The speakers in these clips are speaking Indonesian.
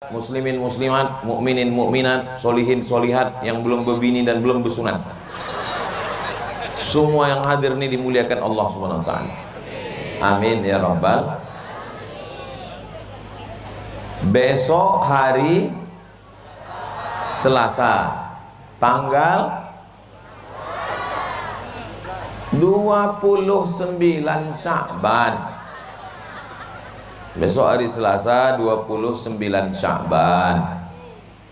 Muslimin muslimat, mukminin mukminat, solihin solihat yang belum berbini dan belum bersunat. Semua yang hadir ini dimuliakan Allah Subhanahu wa taala. Amin ya rabbal. Besok hari Selasa tanggal 29 Sya'ban. Besok hari Selasa 29 Sya'ban.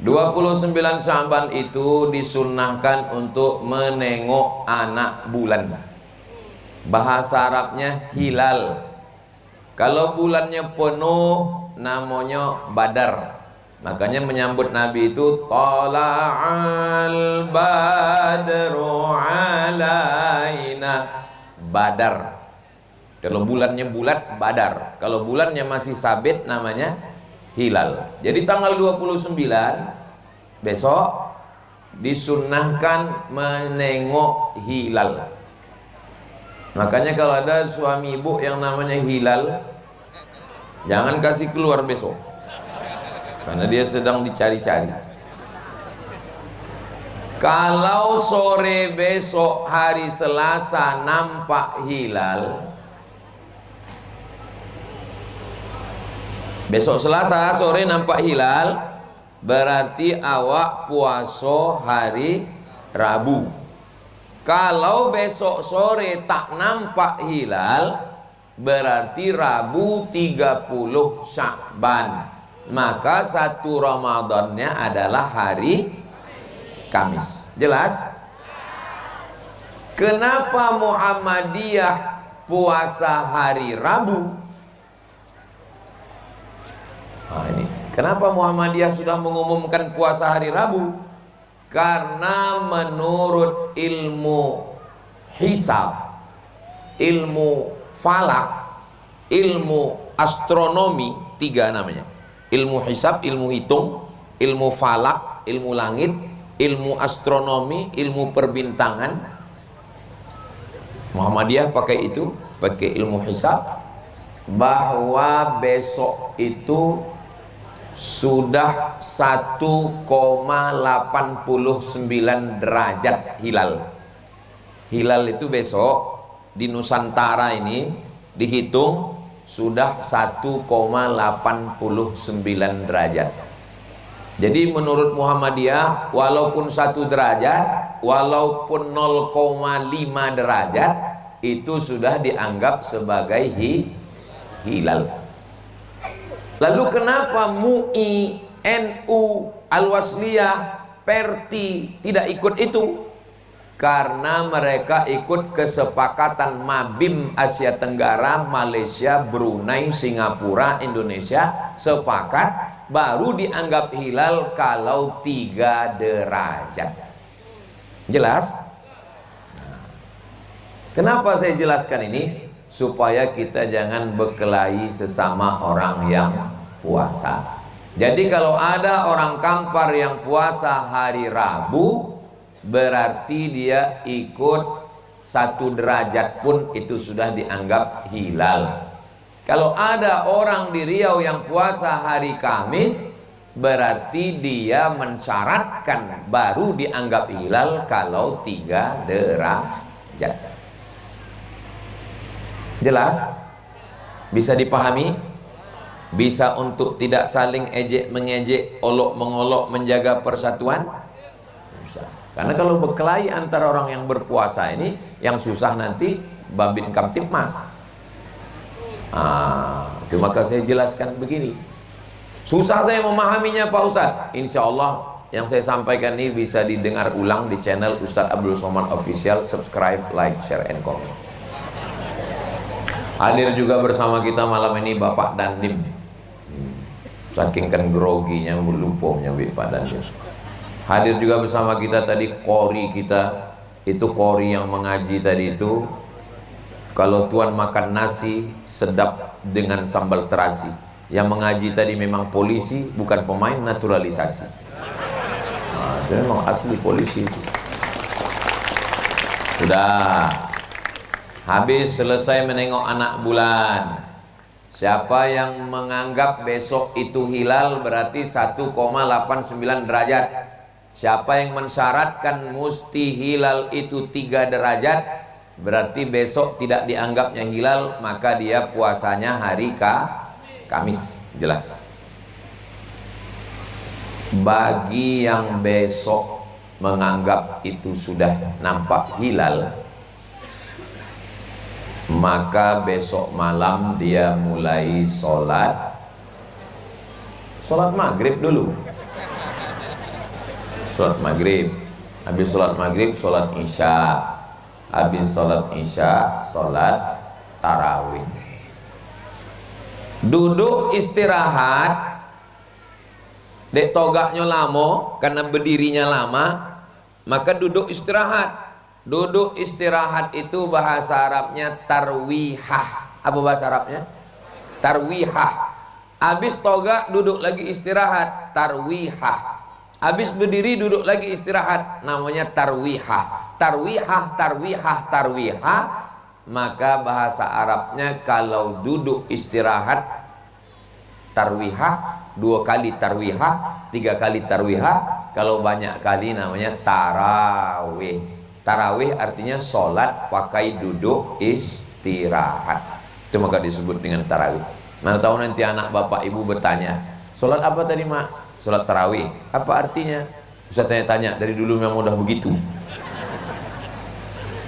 29 Sya'ban itu disunnahkan untuk menengok anak bulan. Bahasa Arabnya hilal. Kalau bulannya penuh namanya badar. Makanya menyambut Nabi itu tala'al badru alaina, badar. Kalau bulannya bulat, badar. Kalau bulannya masih sabit, namanya hilal. Jadi tanggal 29 besok disunnahkan menengok hilal. Makanya kalau ada suami ibu yang namanya hilal, jangan kasih keluar besok, karena dia sedang dicari-cari. Kalau sore besok hari Selasa nampak hilal, besok Selasa sore nampak hilal, berarti awak puasa hari Rabu. Kalau besok sore tak nampak hilal, berarti Rabu 30 Sya'ban. Maka satu Ramadannya adalah hari Kamis. Jelas? Kenapa Muhammadiyah puasa hari Rabu? Nah, ini kenapa Muhammadiyah sudah mengumumkan puasa hari Rabu? Karena menurut ilmu hisab, ilmu falak, ilmu astronomi, tiga namanya. Ilmu hisab, ilmu hitung, ilmu falak, ilmu langit, ilmu astronomi, ilmu perbintangan. Muhammadiyah pakai itu, pakai ilmu hisab, bahwa besok itu sudah 1,89 derajat hilal. Hilal itu besok di Nusantara ini dihitung sudah 1,89 derajat. Jadi menurut Muhammadiyah, walaupun 1 derajat, walaupun 0,5 derajat, itu sudah dianggap sebagai hilal. Lalu kenapa MUI, NU, Al-Wasliyah, Perti tidak ikut itu? Karena mereka ikut kesepakatan Mabim Asia Tenggara, Malaysia, Brunei, Singapura, Indonesia sepakat baru dianggap hilal kalau 3 derajat. Jelas? Nah, kenapa saya jelaskan ini? Supaya kita jangan berkelahi sesama orang yang puasa. Jadi kalau ada orang Kampar yang puasa hari Rabu, berarti dia ikut 1 derajat pun itu sudah dianggap hilal. Kalau ada orang di Riau yang puasa hari Kamis, berarti dia mensyaratkan baru dianggap hilal kalau 3 derajat. Jelas? Bisa dipahami? Bisa untuk tidak saling ejek mengejek, olok mengolok, menjaga persatuan? Bisa. Karena kalau berkelahi antara orang yang berpuasa ini, yang susah nanti Babin Kamtipmas. Maka saya jelaskan begini. Susah saya memahaminya Pak Ustadz. Insya Allah yang saya sampaikan ini bisa didengar ulang di channel Ustadz Abdul Somad Official. Subscribe, like, share, and comment. Hadir juga bersama kita malam ini Bapak Dandim. Saking kan groginya, lupomnya Pak Dandim. Hadir juga bersama kita tadi Kori kita. Itu Kori yang mengaji tadi itu. Kalau tuan makan nasi sedap dengan sambal terasi. Yang mengaji tadi memang polisi, bukan pemain naturalisasi. Nah, itu memang asli polisi itu. Sudah. Habis selesai menengok anak bulan, Siapa yang menganggap besok itu hilal berarti 1,89 derajat. Siapa yang mensyaratkan mesti hilal itu 3 derajat, berarti besok tidak dianggapnya hilal, maka dia puasanya hari Kamis. Jelas. Bagi yang besok menganggap itu sudah nampak hilal, maka besok malam dia mulai sholat maghrib dulu. Sholat maghrib, habis sholat maghrib sholat isya, habis sholat isya sholat tarawih. Duduk istirahat, dek togaknya lama karena berdirinya lama, maka duduk istirahat. Duduk istirahat itu bahasa Arabnya tarwihah. Apa bahasa Arabnya? Tarwihah. Habis togak duduk lagi istirahat, tarwihah. Habis berdiri duduk lagi istirahat, namanya tarwihah. Tarwihah, tarwihah, tarwihah. Maka bahasa Arabnya kalau duduk istirahat tarwihah, 2 kali tarwihah, 3 kali tarwihah, kalau banyak kali namanya tarawih. Tarawih artinya sholat pakai duduk istirahat. Itu maka disebut dengan tarawih. Mana tahu nanti anak bapak ibu bertanya, sholat apa tadi mak? Sholat tarawih. Apa artinya? Bisa tanya-tanya, dari dulu memang udah begitu.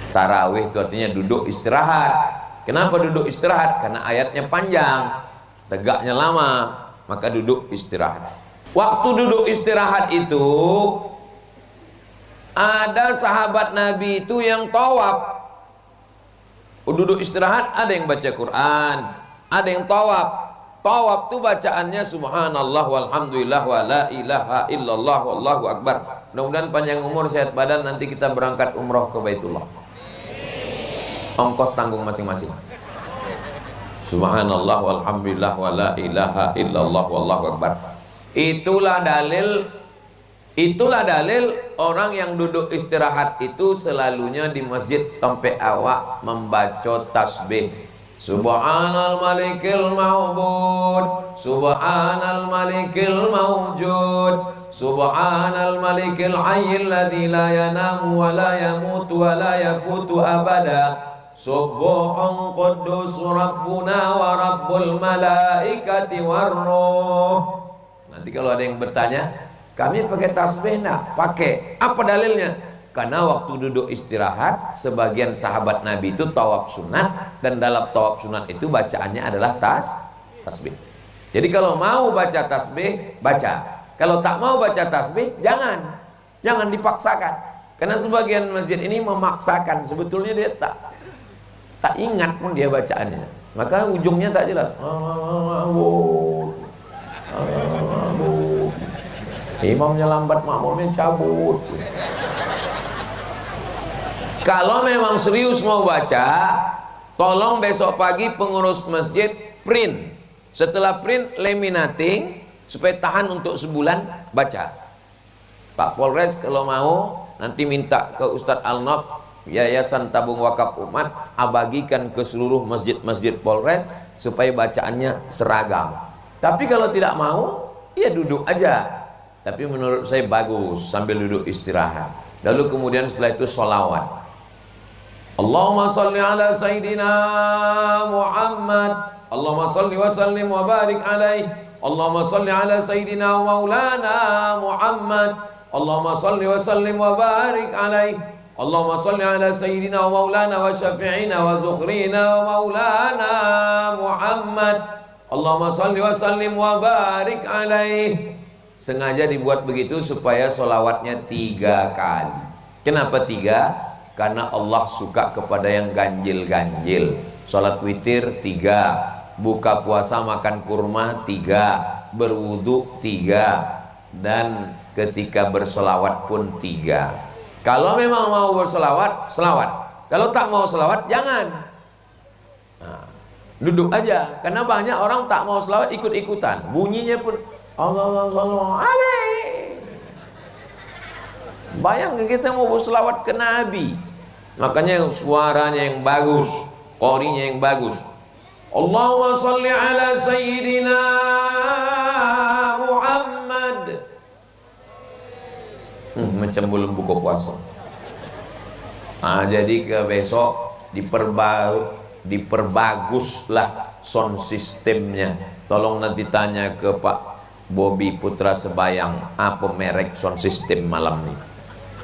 Tarawih itu artinya duduk istirahat. Kenapa duduk istirahat? Karena ayatnya panjang, tegaknya lama, maka duduk istirahat. Waktu duduk istirahat itu ada sahabat Nabi itu yang tawaf. Duduk istirahat, ada yang baca Quran, ada yang tawaf. Tawaf itu bacaannya subhanallah walhamdulillah wa la ilaha illallah wallahu akbar. Mudah-mudahan panjang umur, sehat badan, nanti kita berangkat umroh ke Baitullah. Ongkos tanggung masing-masing. Subhanallah walhamdulillah wa la ilaha illallah wallahu akbar. Itulah dalil orang yang duduk istirahat itu selalunya di masjid sampai awak membaca tasbih. Subhanal malikil ma'bud, subhanal malikil mawjud, subhanal malikil hayyil ladzi la yanamu wa la yamutu wa la yafutu abada. Subbuhun quddus rabbuna wa rabbul malaikati warruh. Nanti kalau ada yang bertanya, kami pakai tasbih enggak? Pakai. Apa dalilnya? Karena waktu duduk istirahat, sebagian sahabat Nabi itu tawaf sunat, dan dalam tawaf sunat itu bacaannya adalah tasbih. Jadi kalau mau baca tasbih, baca. Kalau tak mau baca tasbih, jangan dipaksakan. Karena sebagian masjid ini memaksakan, sebetulnya dia tak ingat pun dia bacaannya. Maka ujungnya tak jelas. Imamnya lambat, makmumnya cabut. Kalau memang serius mau baca, tolong besok pagi pengurus masjid print. Setelah print, laminating supaya tahan untuk sebulan baca. Pak Polres kalau mau nanti minta ke Ustadz Al-Nob, Yayasan Tabung Wakaf Umat, abagikan ke seluruh masjid-masjid Polres supaya bacaannya seragam. Tapi kalau tidak mau, ya duduk aja. Tapi menurut saya bagus sambil duduk istirahat. Lalu kemudian setelah itu sholawat. Allahumma salli ala Sayyidina Muhammad, Allahumma salli wa sallim wa barik alaih, Allahumma salli ala Sayyidina wa maulana Muhammad, Allahumma salli wa sallim wa barik alaih, Allahumma salli ala Sayyidina wa maulana wa syafi'ina wa zukhrina wa maulana Muhammad, Allahumma salli wa sallim wa barik alaih. Sengaja dibuat begitu supaya sholawatnya 3 kali. Kenapa 3? Karena Allah suka kepada yang ganjil-ganjil. Sholat witir 3, buka puasa makan kurma 3, berwudu 3, dan ketika berselawat pun 3. Kalau memang mau berselawat, selawat. Kalau tak mau selawat, jangan. Nah, duduk aja. Karena banyak orang tak mau selawat ikut-ikutan. Bunyinya pun Allahumma alaih. Bayangkan kita mau berselawat ke Nabi. Makanya suaranya yang bagus, qorinya yang bagus. Allahumma salli ala Sayyidina Muhammad. Macam belum buka puasa. Jadi ke besok diperbaguslah sound sistemnya. Tolong nanti tanya ke Pak Bobi Putra Sebayang apa merek sound system malam ini.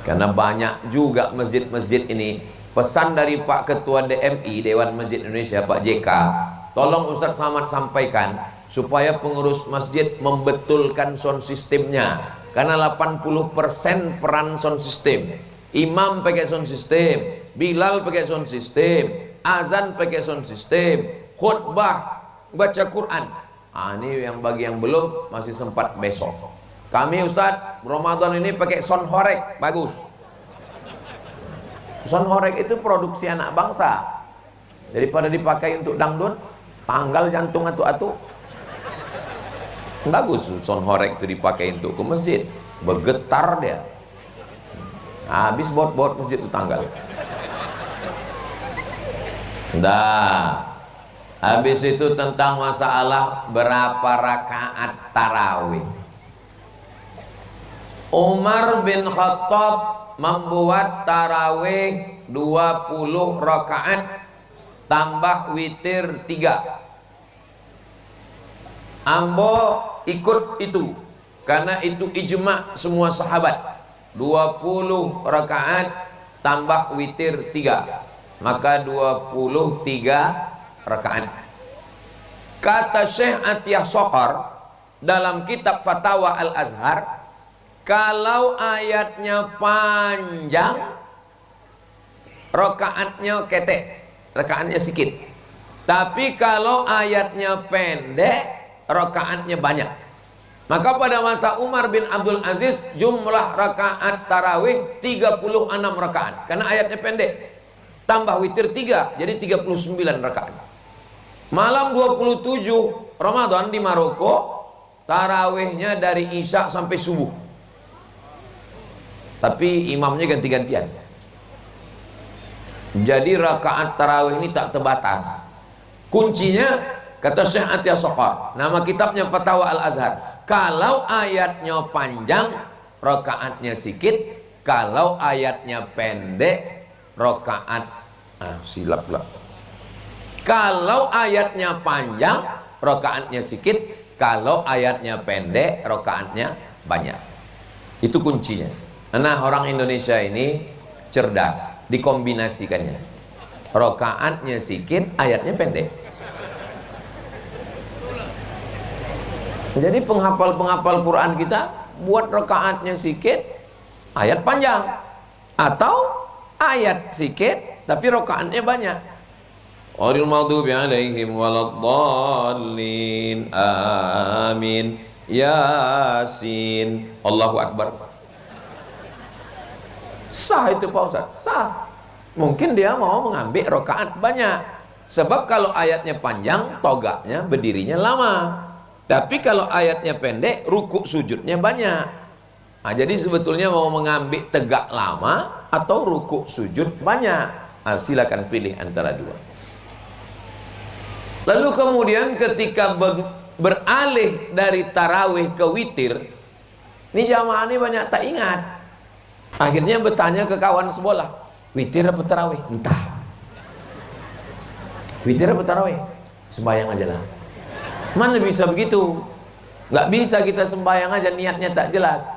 Karena banyak juga masjid-masjid ini. Pesan dari Pak Ketua DMI Dewan Masjid Indonesia Pak JK, tolong Ustaz Samad sampaikan supaya pengurus masjid membetulkan sound sistemnya. Karena 80% peran sound system. Imam pakai sound system, Bilal pakai sound system, azan pakai sound system, khutbah, baca Quran. Ini yang bagi yang belum masih sempat besok. Kami Ustaz Ramadan ini pakai sound horek, bagus. Sound horek itu produksi anak bangsa. Daripada dipakai untuk dangdut, tanggal jantung atu-atu. Bagus sound horek itu dipakai untuk ke masjid, bergetar dia. Habis bot-bot masjid itu tanggal. Habis itu tentang masalah berapa rakaat tarawih. Umar bin Khattab membuat tarawih 20 rakaat tambah witir 3. Ambo ikut itu karena itu ijma semua sahabat. 20 rakaat tambah witir 3, maka 23 rakaat. Kata Syekh Atiyah Sohar dalam kitab Fatawa Al-Azhar, kalau ayatnya panjang rakaatnya ketek, rakaatnya sedikit. Tapi kalau ayatnya pendek rakaatnya banyak. Maka pada masa Umar bin Abdul Aziz jumlah rakaat tarawih 36 rakaat karena ayatnya pendek. Tambah witir 3 jadi 39 rakaat. Malam 27 Ramadan di Maroko tarawihnya dari Isya sampai subuh. Tapi imamnya ganti-gantian. Jadi rakaat tarawih ini tak terbatas. Kuncinya kata Syekh Atiyah Sohar, nama kitabnya Fatawa Al-Azhar, kalau ayatnya panjang rakaatnya sedikit, kalau ayatnya pendek rakaat silap lah. Kalau ayatnya panjang rakaatnya sedikit, kalau ayatnya pendek rakaatnya banyak. Itu kuncinya. Nah, orang Indonesia ini cerdas dikombinasikannya. Rakaatnya sedikit, ayatnya pendek. Jadi penghafal-penghafal Quran kita buat rakaatnya sedikit, ayat panjang, atau ayat sedikit tapi rakaatnya banyak. Ghairil maghdubi alaihim waladdallin. Amin. Yasin. Allahu Akbar. Sah itu Pak Ustaz? Sah. Mungkin dia mau mengambil rakaat banyak. Sebab kalau ayatnya panjang, togaknya berdirinya lama. Tapi kalau ayatnya pendek, rukuk sujudnya banyak. Jadi sebetulnya mau mengambil tegak lama atau rukuk sujud banyak. Silakan pilih antara dua. Lalu kemudian ketika beralih dari tarawih ke witir, ini jamaah ini banyak tak ingat. Akhirnya bertanya ke kawan sebelah, witir apa tarawih? Entah. Witir apa tarawih? Sembahyang aja lah. Mana bisa begitu? Nggak bisa kita sembahyang aja niatnya tak jelas.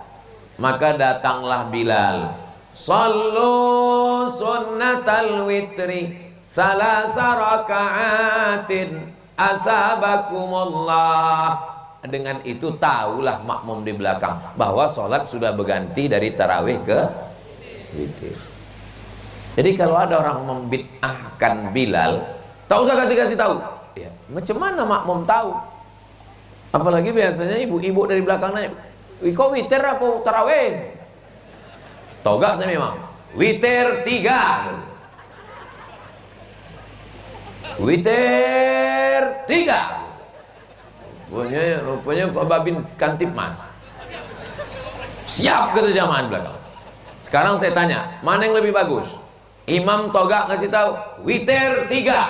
Maka datanglah Bilal. Sallu sunnatal witri salasa raka'atin asabakumullah. Dengan itu tahulah makmum di belakang bahwa sholat sudah berganti dari tarawih ke witir. Jadi kalau ada orang membid'ahkan Bilal, tak usah kasih tahu. Ya, macam mana makmum tahu? Apalagi biasanya ibu-ibu dari belakang nanya, "Kok witir apa tarawih?" Tahu gak saya memang? Witir 3. Witir 3. Rupanya Pak Babin Kantip Mas. Siap kata jamaah di belakang. Sekarang saya tanya, mana yang lebih bagus? Imam togak ngasih tahu witir 3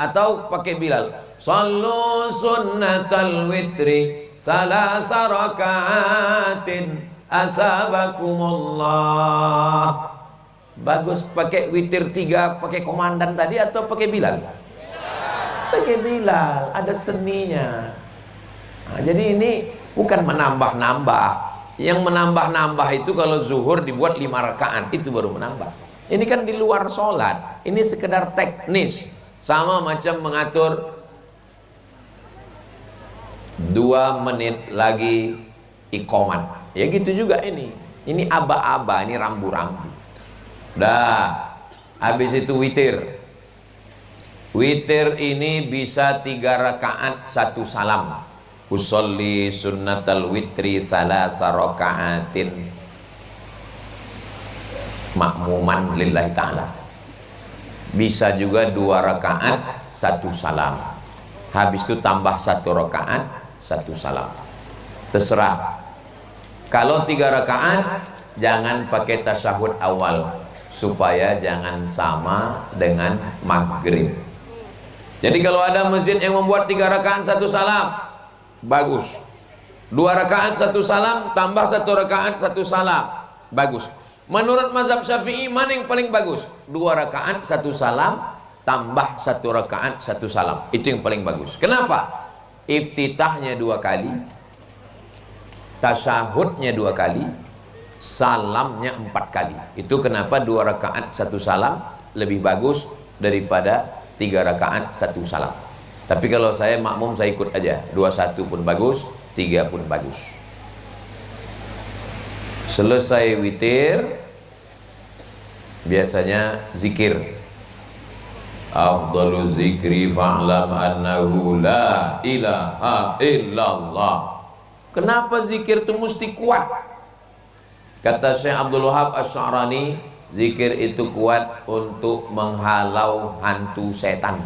atau pakai Bilal? sallu sunnatal witri salasa rakaatin asabakumullah. Bagus pakai witir 3 pakai komandan tadi atau pakai Bilal? Pakai Bilal, ada seninya. Nah, jadi ini bukan menambah-nambah. Yang menambah-nambah itu kalau zuhur dibuat 5 rakaat, itu baru menambah. Ini kan di luar sholat. Ini sekedar teknis. Sama macam mengatur 2 menit lagi iqamat. Ya gitu juga ini. Ini aba-aba, ini rambu-rambu. Dah, habis itu witir. Witir ini bisa 3 rakaat 1 salam. Usolli sunnatal witri salasa rakaatin makmuman lillahi ta'ala. Bisa juga 2 rakaat 1 salam. Habis itu tambah 1 rakaat 1 salam. Terserah. Kalau 3 rakaat jangan pakai tasyahud awal supaya jangan sama dengan maghrib. Jadi kalau ada masjid yang membuat 3 rakaat 1 salam, bagus. 2 rakaat 1 salam tambah 1 rakaat 1 salam, bagus. Menurut mazhab Syafi'i mana yang paling bagus? 2 rakaat 1 salam tambah 1 rakaat 1 salam, itu yang paling bagus. Kenapa? Iftitahnya 2 kali, tasyahudnya 2 kali, salamnya 4 kali. Itu kenapa 2 rakaat 1 salam lebih bagus daripada 3 rakaat 1 salam. Tapi kalau saya makmum, saya ikut aja. 21 pun bagus, 3 pun bagus. Selesai witir, biasanya zikir. Afdalu zikri fa'lam annahu la ilaha illallah. Kenapa zikir itu mesti kuat? Kata Syekh Abdul Wahab Asy-Sya'rani, zikir itu kuat untuk menghalau hantu setan.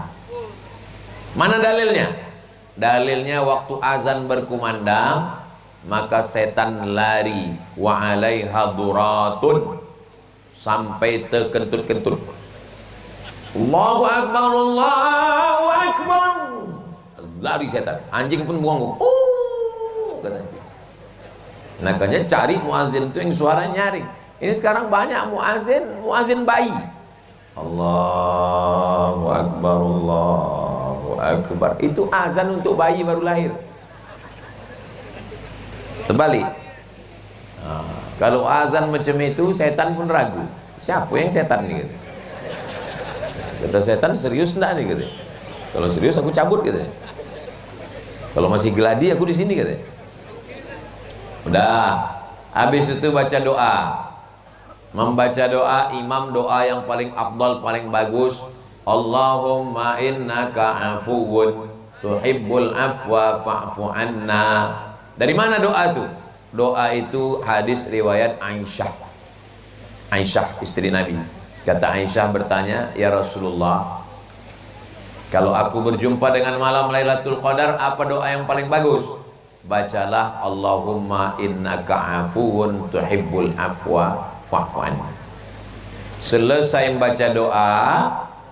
Mana dalilnya? Dalilnya waktu azan berkumandang, maka setan lari, wa alaiha duratun, sampai terkentut-kentut. Allahu akbar, Allahu akbar. Lari setan. Anjing pun buang. Katanya. Makanya cari muazin itu yang suaranya nyaring. Ini sekarang banyak muazin bayi. Allahu akbar, Allahu akbar. Itu azan untuk bayi baru lahir. Terbalik. Kalau azan macam itu, setan pun ragu. Siapa yang setan nih? Kata setan, serius enggak nih? Gitu. Kalau serius aku cabut gitu. Kalau masih geladi aku di sini gitu. Udah. Habis itu baca doa. Membaca doa, imam doa yang paling afdal, paling bagus. Allahumma innaka afuwun tuhibbul afwa fa'fu anna. Dari mana doa itu? Doa itu hadis riwayat Aisyah. Aisyah istri Nabi. Kata Aisyah bertanya, ya Rasulullah, kalau aku berjumpa dengan malam Lailatul Qadar, apa doa yang paling bagus? Bacalah Allahumma innaka afuwun tuhibbul afwa fa'fu anni. Selesai membaca doa,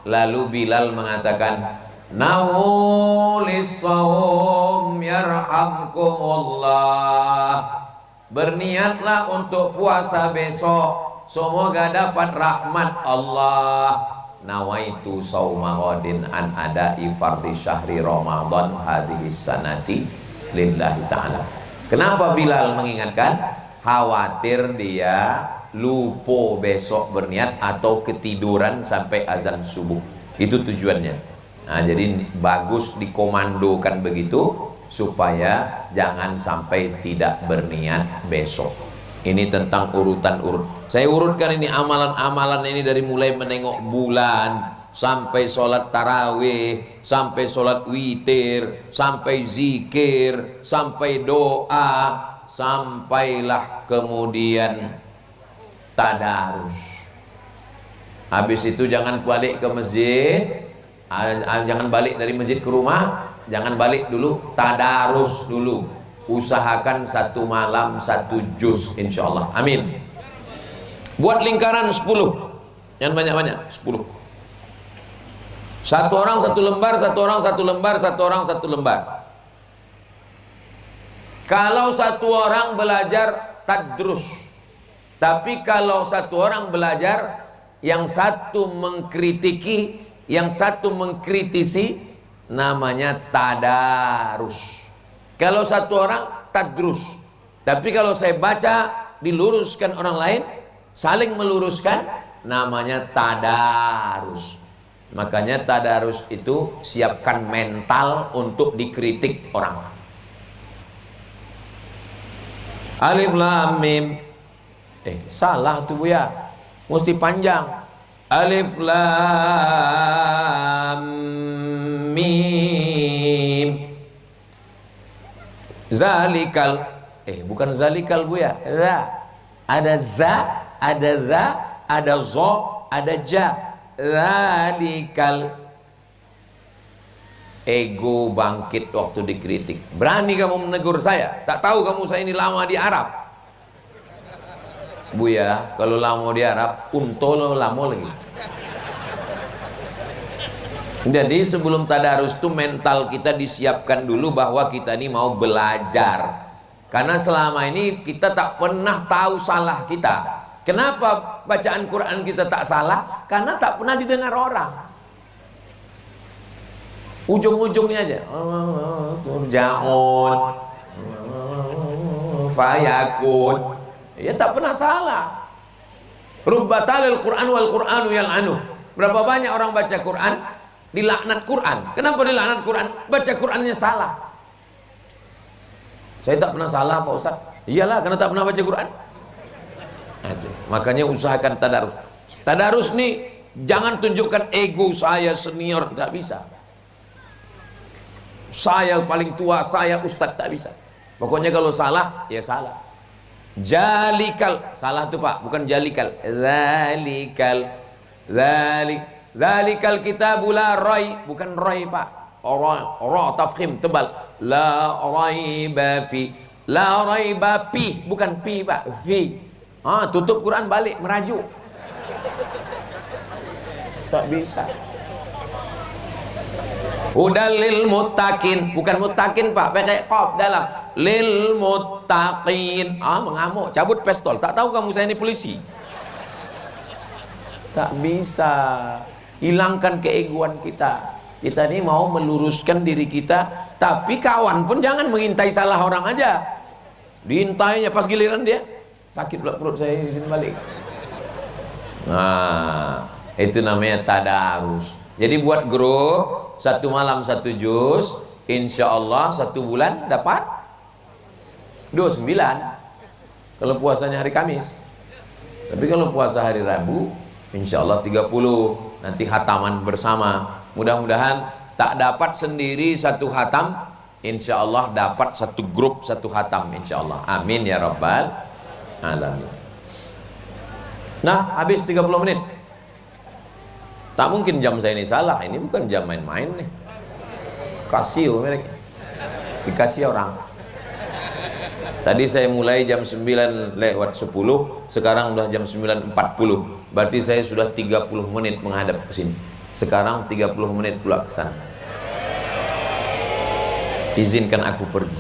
lalu Bilal mengatakan, Naulis saum yarhamkumullah. Berniatlah untuk puasa besok, semoga dapat rahmat Allah. Nawaitu sauma ghadin an ada'i fardhi syahri Ramadan hadhihi sanati lillahi ta'ala. Kenapa Bilal mengingatkan? Khawatir dia lupa besok berniat atau ketiduran sampai azan subuh. Itu tujuannya. Nah, jadi bagus dikomandokan begitu supaya jangan sampai tidak berniat besok. Ini tentang urutan-urut. Saya urutkan ini amalan-amalan ini dari mulai menengok bulan sampai sholat tarawih, sampai sholat witir, sampai zikir, sampai doa, sampailah kemudian tadarus. Habis itu jangan balik ke masjid, jangan balik dari masjid ke rumah, jangan balik dulu, tadarus dulu. Usahakan 1 malam 1 juz insyaallah. Amin. Buat lingkaran 10. Jangan banyak-banyak, 10. Satu orang satu lembar, satu orang satu lembar, satu orang satu lembar. Kalau satu orang belajar tadrus, tapi kalau satu orang belajar, yang satu mengkritiki, yang satu mengkritisi, namanya tadarus. Kalau satu orang tadrus, tapi kalau saya baca diluruskan orang lain, saling meluruskan, namanya tadarus. Makanya tadarus itu siapkan mental untuk dikritik orang. Alif lam mim. Salah tuh Buya, mesti panjang. Alif lam mim. Zalikal. Bukan zalikal Buya. Ada za, ada za, ada zo, ada ja. Zalikal. Ego bangkit waktu dikritik. Berani kamu menegur saya? Tak tahu kamu saya ini lama di Arab? Buya, kalau lama di Arab, untolo lama lagi. Jadi sebelum tadarus itu mental kita disiapkan dulu bahwa kita ini mau belajar. Karena selama ini kita tak pernah tahu salah kita. Kenapa bacaan Quran kita tak salah? Karena tak pernah didengar orang. Ujung-ujungnya aja. Turja'un, fayakun. Ya tak pernah salah. Rubbatalil Quran wal Quranu yal'anu. Berapa banyak orang baca Quran dilaknat Quran. Kenapa dilaknat Quran? Baca Qurannya salah. Saya tak pernah salah Pak Ustaz. Iyalah, karena tak pernah baca Quran. Makanya usahakan tadarus. Tadarus nih jangan tunjukkan ego saya senior, tak bisa. Saya paling tua, saya ustadz, tak bisa. Pokoknya kalau salah ya salah. Jalikal, salah tuh Pak, bukan jalikal. Zalikal, zalikal kitabu la rai, bukan rai Pak. Ra tafkhim tebal. La raiba fi, la raiba pi, bukan pi Pak, fi. Tutup Quran balik, merajuk. Tak bisa. Hudal lil muttaqin, bukan muttaqin Pak, pakai qaf dalam. Lil muttaqin. Mengamuk, cabut pistol. Tak tahu kamu saya ini polisi. Tak bisa. Hilangkan keegoan kita. Kita ini mau meluruskan diri kita, tapi kawan pun jangan mengintai salah orang aja. Diintainya pas giliran dia sakit pula perut saya, izin balik. Nah, itu namanya tadarus. Jadi buat grup, satu malam satu juz, insya Allah satu bulan dapat 29. Kalau puasanya hari Kamis. Tapi kalau puasa hari Rabu, insya Allah 30. Nanti khataman bersama. Mudah-mudahan tak dapat sendiri satu khatam, insya Allah dapat satu grup satu khatam, insya Allah. Amin ya Rabbal alamin. Nah, habis 30 menit. Tak mungkin jam saya ini salah. Ini bukan jam main-main nih. Kasio mereka. Dikasih orang. Tadi saya mulai jam 9 lewat 10, sekarang udah jam 9.40. Berarti saya sudah 30 menit menghadap ke sini. Sekarang 30 menit pula ke sana. Izinkan aku pergi.